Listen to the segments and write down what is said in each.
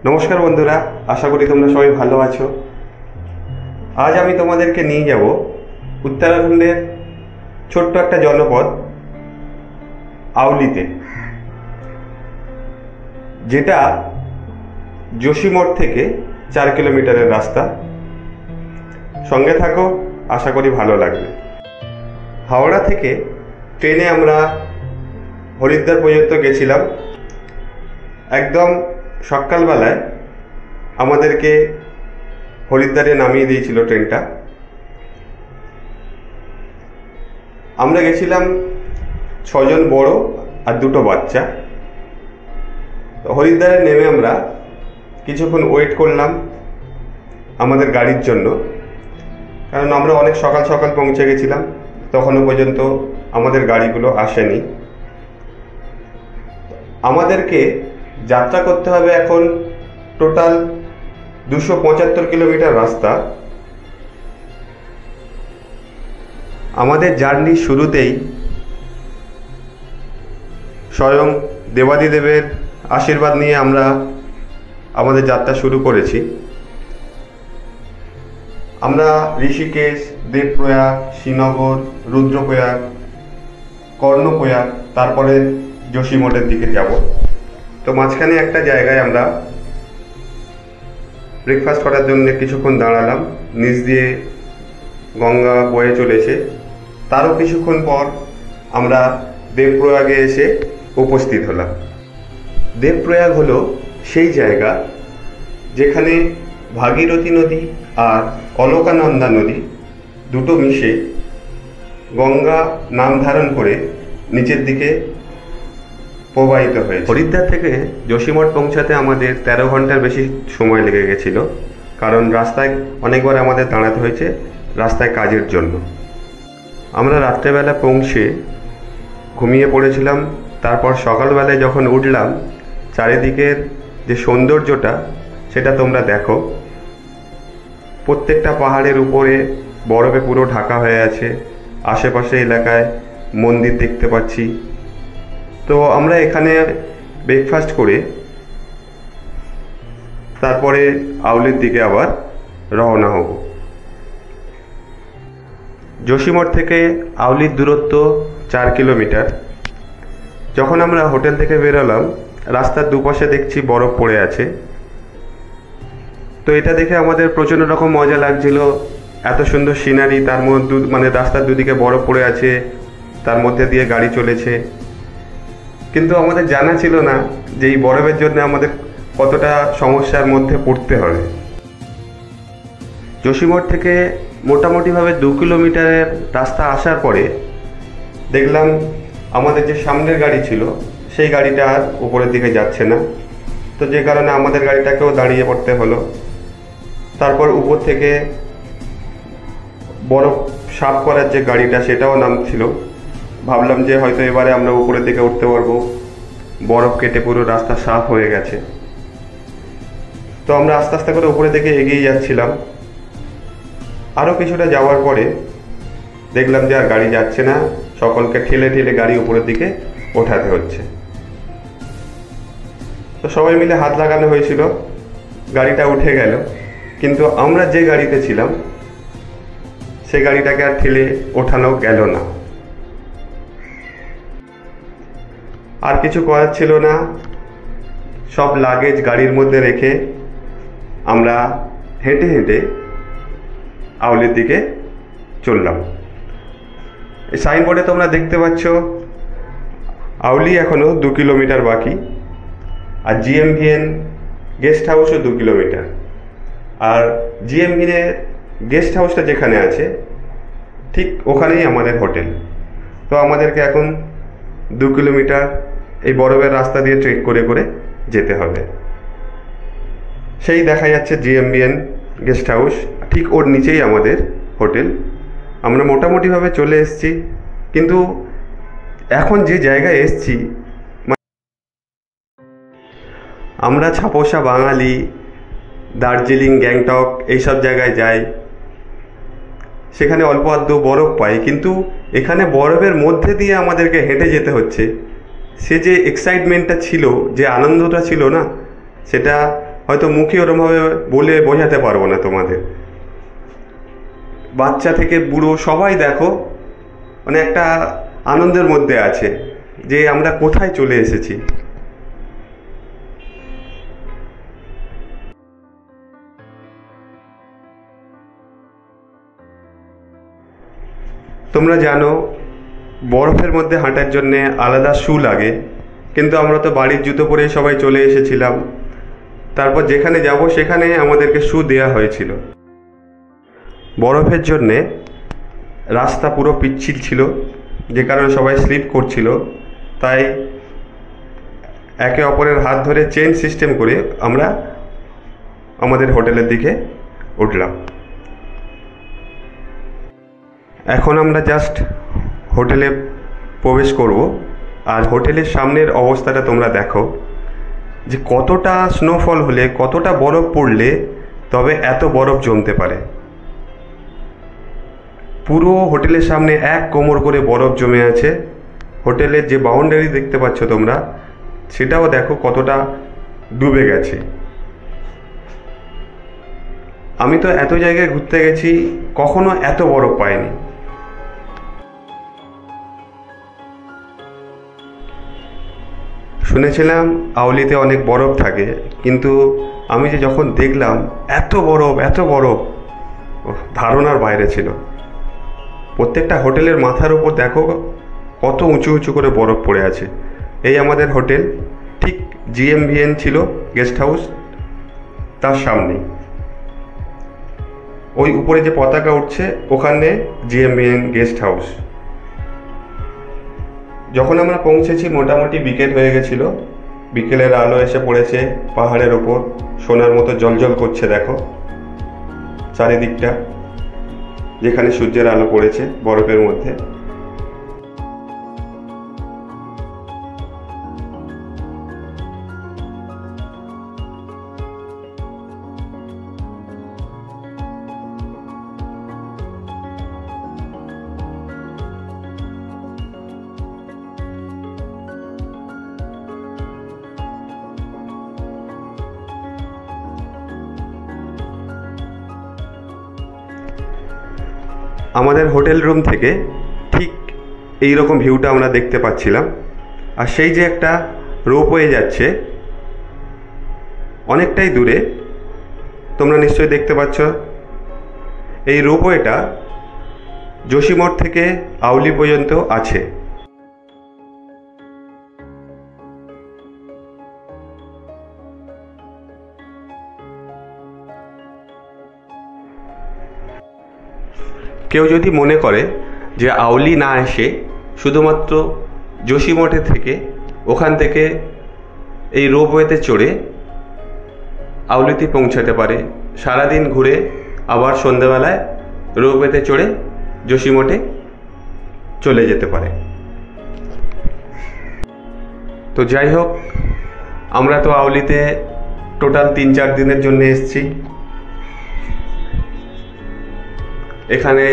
নমস্কার বন্ধুরা, আশা করি তোমরা সবাই ভালো আছো। আজ আমি তোমাদেরকে নিয়ে যাব উত্তরাখণ্ডের ছোট্ট একটা জনপদ আউলিতে, যেটা যোশীমঠ থেকে 4 কিলোমিটারের রাস্তা। সঙ্গে থাকো, আশা করি ভালো লাগবে। হাওড়া থেকে ট্রেনে আমরা হরিদ্বার পর্যন্ত গেছিলাম। একদম সকালবেলায় আমাদেরকে হরিদ্বারে নামিয়ে দিয়েছিল ট্রেনটা। আমরা গেছিলাম 6 জন বড় আর 2টো বাচ্চা। হরিদ্বারে নেমে আমরা কিছুক্ষণ ওয়েট করলাম আমাদের গাড়ির জন্য, কারণ আমরা অনেক সকাল সকাল পৌঁছে গেছিলাম, তখনও পর্যন্ত আমাদের গাড়িগুলো আসেনি। আমাদেরকে যাত্রা করতে হবে এখন টোটাল 275 কিলোমিটার রাস্তা। আমাদের জার্নির শুরুতেই স্বয়ং দেবাদিদেবের আশীর্বাদ নিয়ে আমরা আমাদের যাত্রা শুরু করেছি। আমরা ঋষিকেশ, দেবপ্রয়াগ, শ্রীনগর, রুদ্রপ্রয়াগ, কর্ণপ্রয়াগ, তারপরে যোশীমঠের দিকে যাব। তো মাঝখানে একটা জায়গায় আমরা ব্রেকফাস্ট করার জন্য কিছুক্ষণ দাঁড়ালাম। নিচ দিয়ে গঙ্গা বয়ে চলেছে। তারও কিছুক্ষণ পর আমরা দেবপ্রয়াগে এসে উপস্থিত হলাম। দেবপ্রয়াগ হলো সেই জায়গা যেখানে ভাগীরথী নদী আর অলকানন্দা নদী দুটো মিশে গঙ্গা নাম ধারণ করে নিচের দিকে প্রবাহিত হয়েছে। হরিদ্বার থেকে যোশীমঠ পৌঁছাতে আমাদের 13 ঘন্টার বেশি সময় লেগে গেছিল, কারণ রাস্তায় অনেকবার আমাদের দাঁড়াতে হয়েছে রাস্তায় কাজের জন্য। আমরা রাত্রেবেলা পৌঁছে ঘুমিয়ে পড়েছিলাম। তারপর সকালবেলায় যখন উঠলাম, চারিদিকের যে সৌন্দর্যটা সেটা তোমরা দেখো। প্রত্যেকটা পাহাড়ের উপরে বরফে পুরো ঢাকা হয়ে আছে। আশেপাশে এলাকায় মন্দির দেখতে পাচ্ছি। তো আমরা এখানে ব্রেকফাস্ট করে তারপরে আউলির দিকে আবার রওনা হব। যোশীমঠ থেকে আউলির দূরত্ব 4 কিলোমিটার। যখন আমরা হোটেল থেকে বেরোলাম, রাস্তার দুপাশে দেখছি বরফ পড়ে আছে। তো এটা দেখে আমাদের প্রচণ্ড রকম মজা লাগছিল। এত সুন্দর সিনারি, তার মধ্যে রাস্তার দুদিকে বরফ পড়ে আছে, তার মধ্যে দিয়ে গাড়ি চলেছে। কিন্তু আমাদের জানা ছিল না যে এই বরফের জন্য আমাদের কতটা সমস্যার মধ্যে পড়তে হবে। যোশীমঠ থেকে মোটামুটিভাবে 2 কিলোমিটারের রাস্তা আসার পরে দেখলাম আমাদের যে সামনের গাড়ি ছিল সেই গাড়িটা আর উপরের দিকে যাচ্ছে না। তো যে কারণে আমাদের গাড়িটাকেও দাঁড়িয়ে পড়তে হলো। তারপর উপর থেকে বরফ সাফ করার যে গাড়িটা সেটাও নামছিল। ভাবলাম যে হয়তো এবারে আমরা উপরের দিকে উঠতে পারবো, বরফ কেটে পুরো রাস্তা সাফ হয়ে গেছে। তো আমরা আস্তে আস্তে করে উপরের দিকে এগিয়ে যাচ্ছিলাম। আরও কিছুটা যাওয়ার পরে দেখলাম যে আর গাড়ি যাচ্ছে না, সকলকে ঠেলে ঠেলে গাড়ি উপরের দিকে ওঠাতে হচ্ছে। তো সবাই মিলে হাত লাগানো হয়েছিল, গাড়িটা উঠে গেল। কিন্তু আমরা যে গাড়িতে ছিলাম সেই গাড়িটাকে আর ঠেলে ওঠানো গেল না। আর কিছু করার ছিল না, সব লাগেজ গাড়ির মধ্যে রেখে আমরা হেঁটে হেঁটে আউলির দিকে চললাম। এই সাইনবোর্ডে তোমরা দেখতে পাচ্ছ আউলি এখনও 2 কিলোমিটার বাকি, আর জিএমভিএন গেস্ট হাউসও 2 কিলোমিটার। আর জিএমভিএনের গেস্ট হাউসটা যেখানে আছে ঠিক ওখানেই আমাদের হোটেল। তো আমাদেরকে এখন 2 কিলোমিটার এই বরফের রাস্তা দিয়ে ট্রেক করে করে যেতে হবে। সেই দেখা যাচ্ছে জিএমভিএন গেস্ট হাউস, ঠিক ওর নিচেই আমাদের হোটেল। আমরা মোটামুটিভাবে চলে এসেছি, কিন্তু এখন যে জায়গায় এসেছি, আমরা ছাপোষা বাঙালি দার্জিলিং, গ্যাংটক এইসব জায়গায় যাই, সেখানে অল্প আধটু বরফ পাই, কিন্তু এখানে বরফের মধ্যে দিয়ে আমাদেরকে হেঁটে যেতে হচ্ছে। সে যে এক্সাইটমেন্টটা ছিল, যে আনন্দটা ছিল না, সেটা হয়তো মুখে ওরমভাবে বলে বোঝাতে পারবো না তোমাদের। বাচ্চা থেকে বুড়ো সবাই দেখো মানে একটা আনন্দের মধ্যে আছে যে আমরা কোথায় চলে এসেছি। তোমরা জানো বরফের মধ্যে হাঁটার জন্যে আলাদা শু লাগে, কিন্তু আমরা তো বাড়ির জুতো পরেই সবাই চলে এসেছিলাম। তারপর যেখানে যাব সেখানে আমাদেরকে শু দেওয়া হয়েছিল। বরফের জন্যে রাস্তা পুরো পিচ্ছিল ছিল, যে কারণে সবাই স্লিপ করছিল। তাই একে অপরের হাত ধরে চেন সিস্টেম করে আমরা আমাদের হোটেলের দিকে উঠলাম। এখন আমরা জাস্ট হোটেলে প্রবেশ করব। আর হোটেলের সামনের অবস্থাটা তোমরা দেখো যে কতটা স্নোফল হলে, কতটা বরফ পড়লে তবে এত বরফ জমতে পারে। পুরো হোটেলের সামনে 1 কোমর করে বরফ জমে আছে। হোটেলের যে বাউন্ডারি দেখতে পাচ্ছ তোমরা, সেটাও দেখো কতটা ডুবে গেছে। আমি তো এত জায়গায় ঘুরতে গেছি, কখনো এত বরফ পাইনি। শুনেছিলাম আউলিতে অনেক বরফ থাকে, কিন্তু আমি যে যখন দেখলাম এত বরফ, ধারণার বাইরে ছিল। প্রত্যেকটা হোটেলের মাথার উপর দেখো কত উঁচু উঁচু করে বরফ পড়ে আছে। এই আমাদের হোটেল, ঠিক GMVN ছিল গেস্ট হাউস, তার সামনে ওই উপরে যে পতাকা উঠছে ওখানে GMVN গেস্ট হাউস। যখন আমরা পৌঁছেছি মোটামুটি বিকেল হয়ে গেছিল। বিকেলের আলো এসে পড়েছে পাহাড়ের ওপর, সোনার মতো জ্বলজ্বল করছে। দেখো চারিদিকটা, যেখানে সূর্যের আলো পড়েছে বরফের মধ্যে। আমাদের হোটেল রুম থেকে ঠিক এই রকম ভিউটা আমরা দেখতে পাচ্ছিলাম। আর সেই যে একটা রোপওয়ে যাচ্ছে অনেকটাই দূরে, তোমরা নিশ্চয়ই দেখতে পাচ্ছ। এই রোপওয়েটা যোশীমঠ থেকে আউলি পর্যন্ত আছে। কেউ যদি মনে করে যে আউলি না এসে শুধুমাত্র যোশীমঠে থেকে ওখান থেকে এই রোপওয়েতে চড়ে আউলিতে পৌঁছাতে পারে, সারাদিন ঘুরে আবার সন্ধ্যাবেলায় রোপওয়েতে চড়ে যোশীমঠে চলে যেতে পারে। তো যাই হোক, আমরা তো আউলিতে টোটাল 3-4 দিনের জন্য এসেছি। এখানে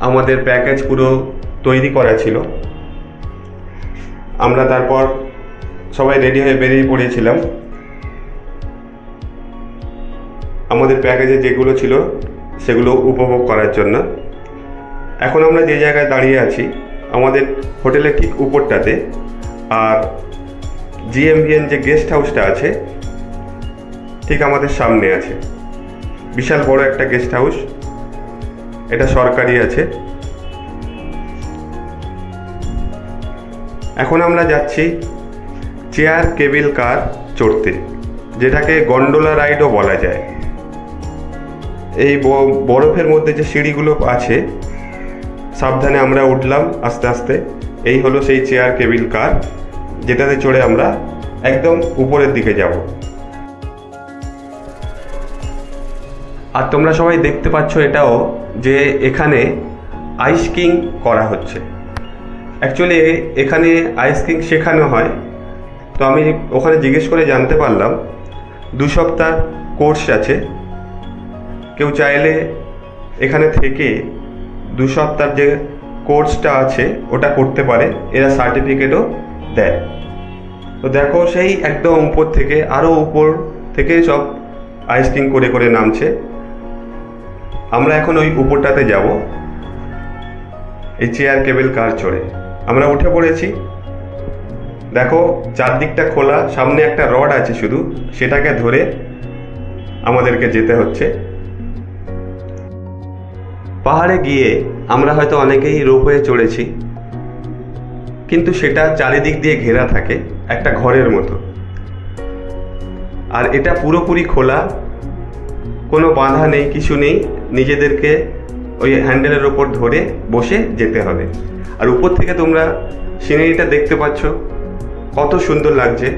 আমাদের প্যাকেজ পুরো তৈরি করা ছিল। আমরা তারপর সবাই রেডি হয়ে বেরিয়ে পড়েছিলাম আমাদের প্যাকেজে যেগুলো ছিল সেগুলো উপভোগ করার জন্য। এখন আমরা যে জায়গায় দাঁড়িয়ে আছি আমাদের হোটেলের ঠিক উপরটাতে, আর GMVN যে গেস্ট হাউসটা আছে ঠিক আমাদের সামনে আছে। বিশাল বড় একটা গেস্ট হাউস, এটা সরকারি আছে। এখন আমরা যাচ্ছি চেয়ার কেবিল কার চড়তে, যেটাকে গন্ডোলা রাইডও বলা যায়। এই বরফের মধ্যে যে সিঁড়িগুলো আছে, সাবধানে আমরা উঠলাম আস্তে আস্তে। এই হলো সেই চেয়ার কেবিল কার, যেটাতে চড়ে আমরা একদম উপরের দিকে যাব। আর তোমরা সবাই দেখতে পাচ্ছ এটাও যে এখানে আইস কিং করা হচ্ছে। অ্যাকচুয়ালি এখানে আইস কিং শেখানো হয়। তো আমি ওখানে জিজ্ঞেস করে জানতে পারলাম 2 সপ্তাহ কোর্স আছে। কেউ চাইলে এখানে থেকে 2 সপ্তাহ যে কোর্সটা আছে ওটা করতে পারে, এরা সার্টিফিকেটও দেয়। তো দেখো সেই একদম উপর থেকে আরও উপর থেকে সব আইসকিং করে করে নামছে। আমরা এখন ওই উপরটাতে যাব এই চেয়ার কেবল কার চড়ে। আমরা উঠে পড়েছি। দেখো চারদিকটা খোলা, সামনে একটা রড আছে শুধু, সেটাকে ধরে আমাদেরকে যেতে হচ্ছে। পাহাড়ে গিয়ে আমরা হয়তো অনেকেই রোপওয়ে চড়েছি, কিন্তু সেটা চারিদিক দিয়ে ঘেরা থাকে একটা ঘরের মতো। আর এটা পুরোপুরি খোলা, কোনো বাধা নেই, কিছু নেই, নিজেদেরকে ওই হ্যান্ডেলের ওপর ধরে বসে যেতে হবে। আর উপর থেকে তোমরা সিনারিটা দেখতে পাচ্ছ, কত সুন্দর লাগছে।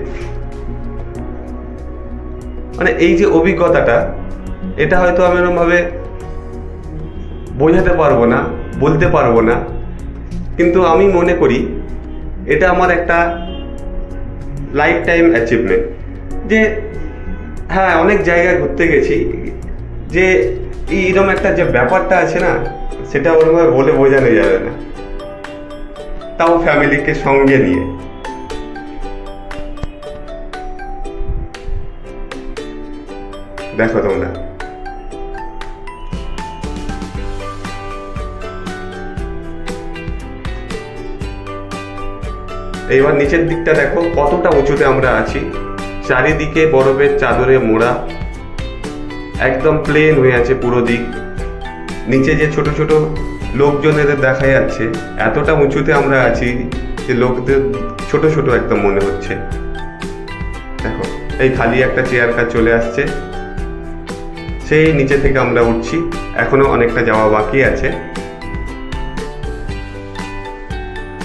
মানে এই যে অভিজ্ঞতাটা, এটা হয়তো আমি এরকমভাবে বোঝাতে পারবো না, বলতে পারবো না, কিন্তু আমি মনে করি এটা আমার একটা লাইফ টাইম অ্যাচিভমেন্ট। যে হ্যাঁ, অনেক জায়গায় ঘুরতে গেছি, যে এইরকম একটা যে ব্যাপারটা আছে না, সেটা ওরকমভাবে বলে বোঝানো যাবে না, তাও ফ্যামিলিকে সঙ্গে নিয়ে। দেখো তোমরা, এবার নিচের দিকটা দেখো কতটা উঁচুতে আমরা আছি। চারিদিকে বরফের চাদরে মোড়া, একদম প্লেন হয়ে আছে পুরো দিক। নিচে যে ছোট ছোট লোকজনের দেখা যাচ্ছে, এতটা উঁচুতে আমরা আছি যে লোকদের ছোট ছোট একদম মনে হচ্ছে। দেখো এই খালি একটা চেয়ার কার চলে আসছে, সেই নিচে থেকে আমরা উঠছি। এখনো অনেকটা যাওয়া বাকি আছে।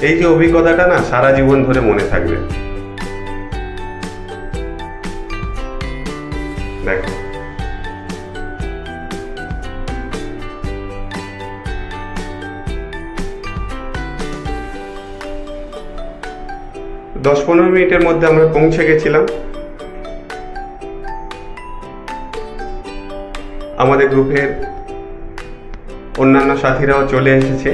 এই যে অভিজ্ঞতাটা না, সারা জীবন ধরে মনে থাকবে। দেখো দশ 15 মিনিটের মধ্যে আমরা পৌঁছে গেছিলাম। আমাদের গ্রুপের অন্যান্য সাথীরাও চলে এসেছে।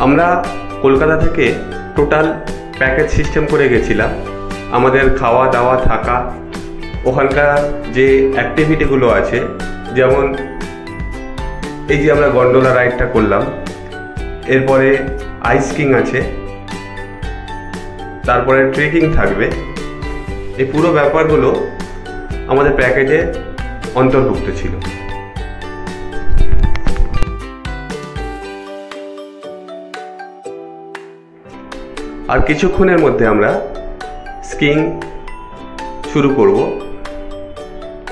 আমরা কলকাতা থেকে টোটাল প্যাকেজ সিস্টেম করে গেছিলাম। আমাদের খাওয়া দাওয়া থাকা, ওখানকার যে অ্যাক্টিভিটিগুলো আছে, যেমন এই যে আমরা গন্ডোলা রাইডটা করলাম, এরপরে আইসকিং আছে, তারপরে ট্রেকিং থাকবে। এই পুরো ব্যাপারগুলো আমাদের প্যাকেজে অন্তর্ভুক্ত ছিল। আর কিছুক্ষণের মধ্যে আমরা স্কিইং শুরু করব।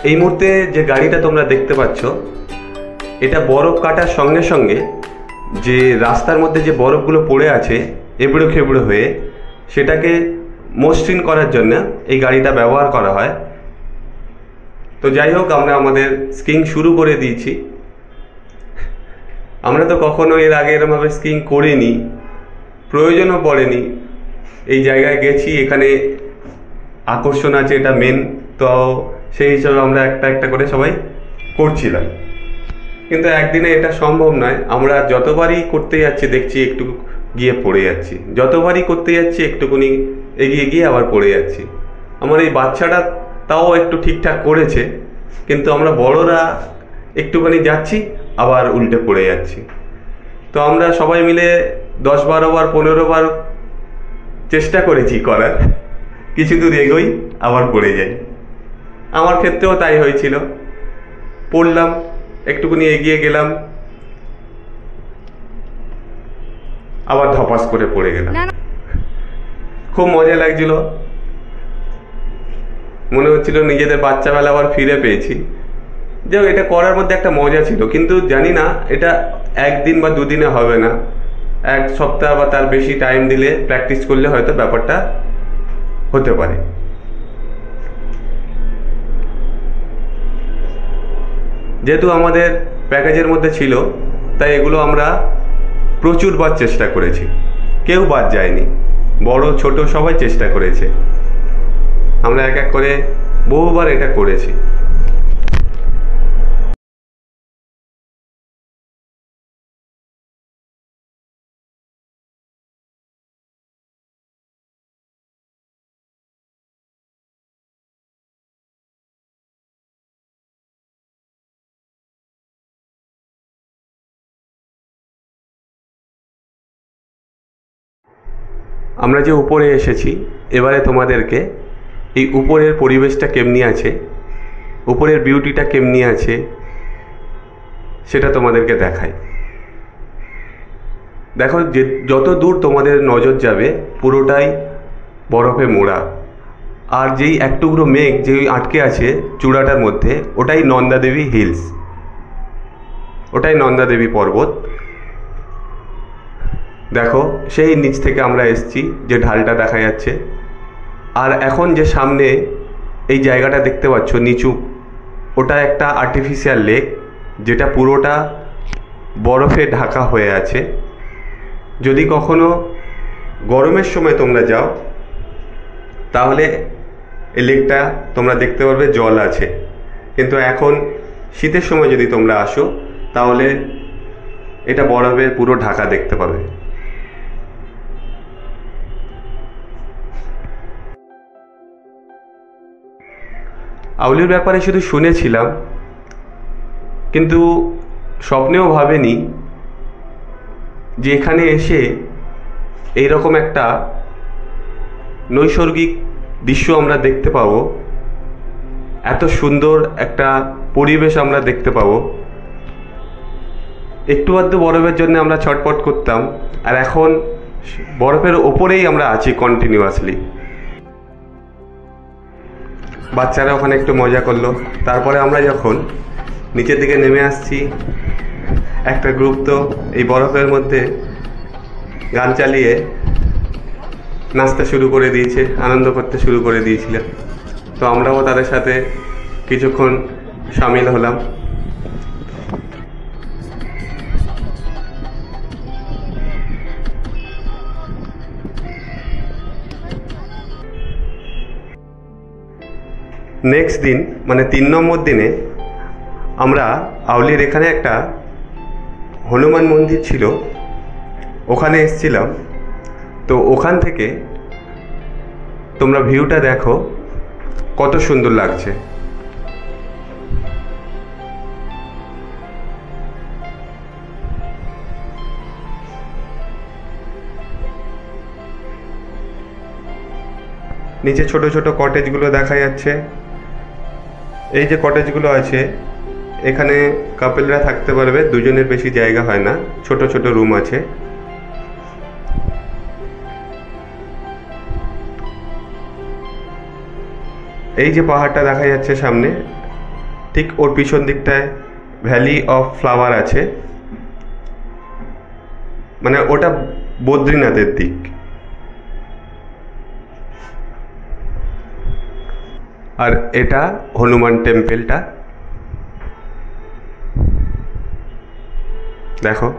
এই মুহূর্তে যে গাড়িটা তোমরা দেখতে পাচ্ছ, এটা বরফ কাটার সঙ্গে সঙ্গে যে রাস্তার মধ্যে যে বরফগুলো পড়ে আছে এবড়ো খেবড়ো হয়ে, সেটাকে মসৃণ করার জন্য এই গাড়িটা ব্যবহার করা হয়। তো যাই হোক, আমরা আমাদের স্কিইং শুরু করে দিয়েছি। আমরা তো কখনো এর আগে এরকমভাবে স্কিইং করিনি, প্রয়োজনও পড়েনি। এই জায়গায় গেছি, এখানে আকর্ষণ আছে, এটা মেন, তো সেই হিসাবে আমরা একটা একটা করে সবাই করছিলাম। কিন্তু একদিনে এটা সম্ভব নয়। আমরা যতবারই করতে যাচ্ছি দেখছি একটু গিয়ে পড়ে যাচ্ছি, যতবারই করতে যাচ্ছি একটুকুনি এগিয়ে গিয়ে আবার পড়ে যাচ্ছি। আমার এই বাচ্চাটা তাও একটু ঠিকঠাক করেছে, কিন্তু আমরা বড়রা একটুখানি যাচ্ছি আবার উল্টে পড়ে যাচ্ছি। তো আমরা সবাই মিলে 10-12 বার 15 বার চেষ্টা করেছি করার, কিছু দূর এগোই আবার পড়ে যাই। আমার ক্ষেত্রেও তাই হয়েছিল। পড়লাম, একটুখানি এগিয়ে গেলাম, আবার ধপাস করে পড়ে গেলাম। খুব মজা লাগছিল, মনে হচ্ছিল নিজেদের বাচ্চাবেলা আবার ফিরে পেয়েছি। যে এটা করার মধ্যে একটা মজা ছিল, কিন্তু জানি না এটা একদিন বা দুদিনে হবে না, এক সপ্তাহ বা তার বেশি টাইম দিলে, প্র্যাকটিস করলে হয়তো ব্যাপারটা হতে পারে। যেহেতু আমাদের প্যাকেজের মধ্যে ছিল, তাই এগুলো আমরা প্রচুরবার চেষ্টা করেছি, কেউ বাদ যায়নি, বড় ছোট সবাই চেষ্টা করেছে। আমরা এক এক করে বহুবার এটা করেছি। আমরা যে উপরে এসেছি, এবারে তোমাদেরকে এই উপরের পরিবেশটা কেমনি আছে, উপরের বিউটিটা কেমনি আছে সেটা তোমাদেরকে দেখাই। দেখো, যে যত দূর তোমাদের নজর যাবে পুরোটাই বরফে মোড়া, আর যেই এক টুকরো মেঘ যেই আটকে আছে চূড়াটার মধ্যে, ওটাই নন্দাদেবী হিলস, ওটাই নন্দাদেবী পর্বত। দেখো, সেই নিচ থেকে আমরা এসেছি, যে ঢালটা দেখা যাচ্ছে। আর এখন যে সামনে এই জায়গাটা দেখতে পাচ্ছ নিচু, ওটা একটা আর্টিফিশিয়াল লেক, যেটা পুরোটা বরফে ঢাকা হয়ে আছে। যদি কখনো গরমের সময় তোমরা যাও তাহলে এই লেকটা তোমরা দেখতে পারবে জল আছে, কিন্তু এখন শীতের সময় যদি তোমরা আসো তাহলে এটা বরফে পুরো ঢাকা দেখতে পাবে। আউলির ব্যাপারে শুধু শুনেছিলাম, কিন্তু স্বপ্নেও ভাবেনি যে এখানে এসে এইরকম একটা নৈসর্গিক দৃশ্য আমরা দেখতে পাবো, এত সুন্দর একটা পরিবেশ আমরা দেখতে পাবো। একটু আধটু বরফের জন্য আমরা ছটপট করতাম, আর এখন বরফের ওপরেই আমরা আছি কন্টিনিউয়াসলি। বাচ্চারা ওখানে একটু মজা করলো। তারপরে আমরা যখন নিচের দিকে নেমে আসছি, একটা গ্রুপ তো এই বরফের মধ্যে গান চালিয়ে নাচতে শুরু করে দিয়েছে, আনন্দ করতে শুরু করে দিয়েছিল। তো আমরাও তাদের সাথে কিছুক্ষণ সামিল হলাম। নেক্সট দিন মানে 3 নম্বর দিনে আমরা আউলির এখানে একটা হনুমান মন্দির ছিল, ওখানে এসেছিলাম। তো ওখান থেকে তোমরা ভিউটা দেখো কত সুন্দর লাগছে। নিচে ছোট ছোট কটেজগুলো দেখা যাচ্ছে। এই যে কটেজগুলো আছে, এখানে কাপেলরা থাকতে পারবে, দুজনের বেশি জায়গা হয় না, ছোট ছোট রুম আছে। এই যে পাহাড়টা দেখা যাচ্ছে সামনে, ঠিক ওর পিছন দিকটায় ভ্যালি অফ ফ্লাওয়ার আছে, মানে ওটা বদ্রীনাথের দিক। আর এটা হনুমান টেম্পলটা দেখো।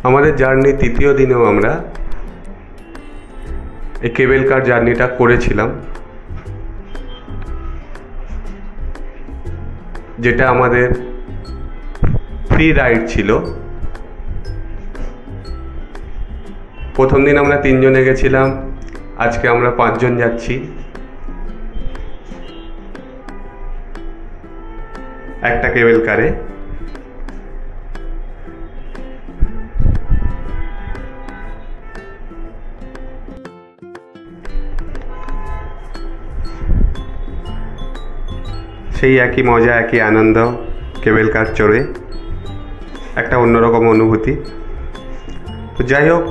আমাদের জার্নি 3য় দিনেও আমরা এই কেবল কার জার্নিটা করেছিলাম, যেটা আমাদের ফ্রি রাইড ছিল। প্রথম দিন আমরা 3 জনে গেছিলাম, আজকে আমরা 5 জন যাচ্ছি। একটা কেবল কারে। সেই একই মজা, একই আনন্দ, কেবল কার চড়ে একটা অন্যরকম অনুভূতি। তো যাই হোক,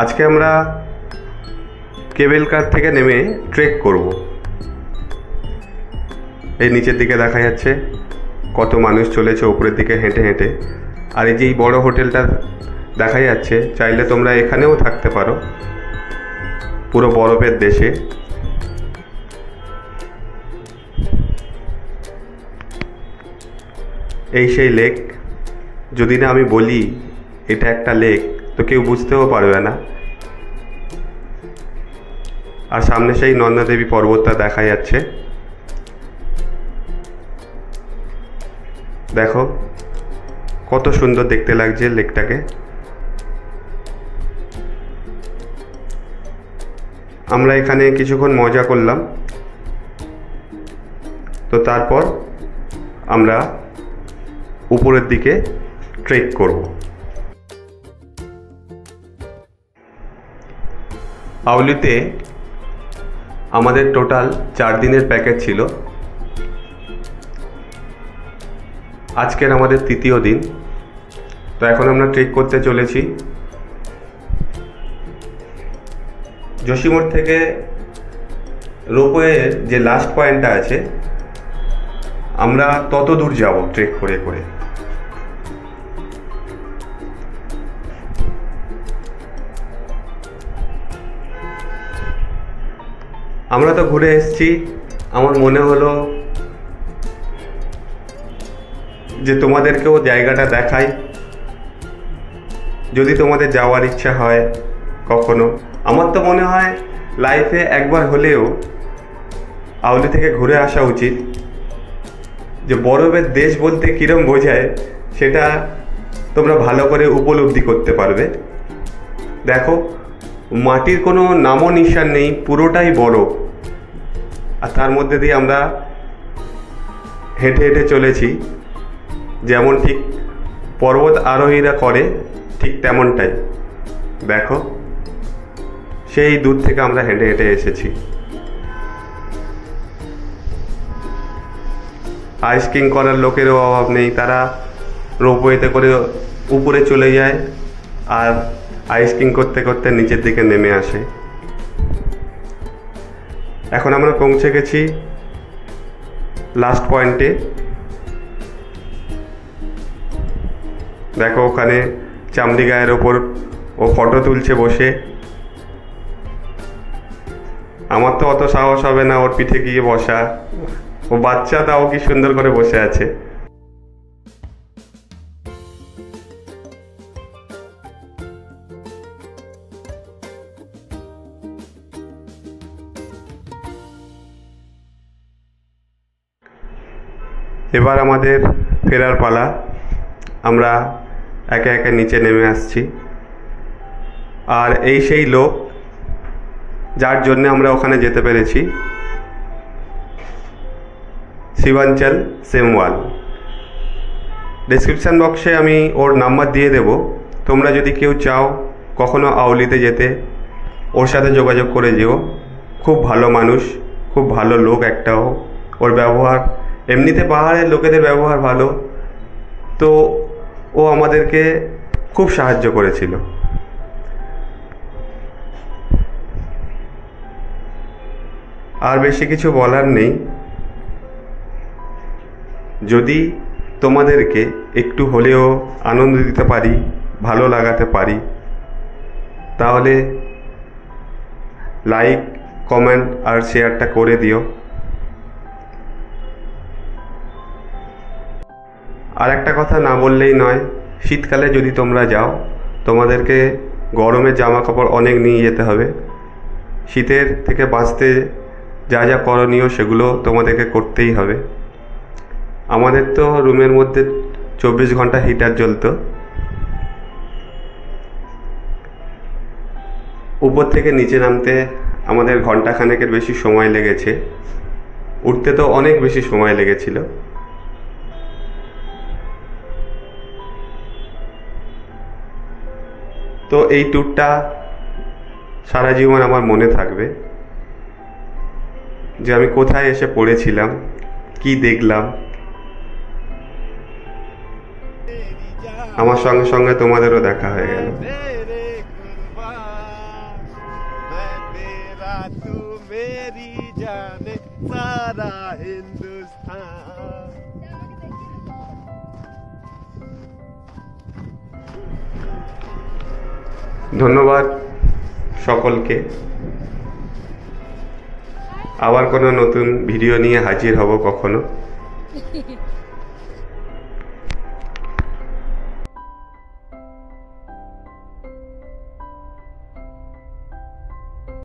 আজকে আমরা কেবল কার থেকে নেমে ট্রেক করব। এই নিচের দিকে দেখা যাচ্ছে কত মানুষ চলেছে উপরের দিকে হেঁটে হেঁটে। আর এই যে এই বড় হোটেলটা দেখা যাচ্ছে, চাইলে তোমরা এখানেও থাকতে পারো, পুরো বরফের দেশে। এই সেই লেক। যদি না আমি বলি এটা একটা লেক তো কেউ বুঝতেও পারবে না। আর সামনে সেই নন্দাদেবী পর্বতটা দেখা যাচ্ছে। দেখো কত সুন্দর দেখতে লাগছে লেকটাকে। আমরা এখানে কিছুক্ষণ মজা করলাম, তো তারপর আমরা উপরের দিকে ট্রেক করব। আউলিতে আমাদের টোটাল 4 দিনের প্যাকেজ ছিল। আজকের আমাদের 3য় দিন। তো এখন আমরা ট্রেক করতে চলেছি। যোশীমঠ থেকে রোপওয়ের যে লাস্ট পয়েন্টটা আছে আমরা তত দূর যাব ট্রেক করে করে। আমরা তো ঘুরে এসেছি, আমার মনে হলো যে তোমাদেরকেও জায়গাটা দেখাই। যদি তোমাদের যাওয়ার ইচ্ছা হয় কখনো, আমার তো মনে হয় লাইফে একবার হলেও আউলি থেকে ঘুরে আসা উচিত। যে বরফের দেশ বলতে কীরকম বোঝায় সেটা তোমরা ভালো করে উপলব্ধি করতে পারবে। দেখো মাটির কোনো নামও নিশান নেই, পুরোটাই বরফ। আর তার মধ্যে দিয়ে আমরা হেঁটে হেঁটে চলেছি, যেমন ঠিক পর্বত আরোহীরা করে ঠিক তেমনটাই। দেখো সেই দূর থেকে আমরা হেঁটে হেঁটে এসেছি। আইস্কিং করার লোকেরও অভাব নেই, তারা রোপওয়েতে করে উপরে চলে যায় আর আইস্কিং করতে করতে নিচের দিকে নেমে আসে। এখন আমরা পৌঁছে গেছি লাস্ট পয়েন্টে। দেখো ওখানে চামড়ি গায়ের ওপর ও ফটো তুলছে বসে। আমার তো অত সাহস হবে না ওর পিঠে গিয়ে বসা। ও বাচ্চা, তাও কি সুন্দর করে বসে আছে। এবার আমাদের ফেরার পালা। আমরা একে একে নিচে নেমে আসছি। আর এই সেই লোক যার জন্য আমরা ওখানে যেতে পেরেছি, শিবাঞ্চল সেমওয়াল। ডেসক্রিপশান বক্সে আমি ওর নাম্বার দিয়ে দেব। তোমরা যদি কেউ চাও কখনো আউলিতে যেতে, ওর সাথে যোগাযোগ করে যেও। খুব ভালো মানুষ, খুব ভালো লোক একটাও। ওর ব্যবহার, এমনিতে পাহাড়ের লোকেদের ব্যবহার ভালো, তো ও আমাদেরকে খুব সাহায্য করেছিল। আর বেশি কিছু বলার নেই। যদি তোমাদেরকে একটু হলেও আনন্দ দিতে পারি, ভালো লাগাতে পারি, তাহলে লাইক, কমেন্ট আর শেয়ারটা করে দিও। আর একটা কথা না বললেই নয়, শীতকালে যদি তোমরা যাও তোমাদেরকে গরমের জামা কাপড় অনেক নিয়ে যেতে হবে। শীতের থেকে বাঁচতে যা যা করণীয় সেগুলো তোমাদেরকে করতেই হবে। আমাদের তো রুমের মধ্যে 24 ঘন্টা হিটার জ্বলতো। উপর থেকে নিচে নামতে আমাদের ঘন্টাখানেকের বেশি সময় লেগেছে, উঠতে তো অনেক বেশি সময় লেগেছিল। তো এই ট্যুরটা সারা জীবন আমার মনে থাকবে, যে আমি কোথায় এসে পড়েছিলাম, কি দেখলাম। আমার সঙ্গে সঙ্গে তোমাদেরও দেখা হয়ে গেল। ধন্যবাদ সকলকে। আবার কোনো নতুন ভিডিও নিয়ে হাজির হব কখনো।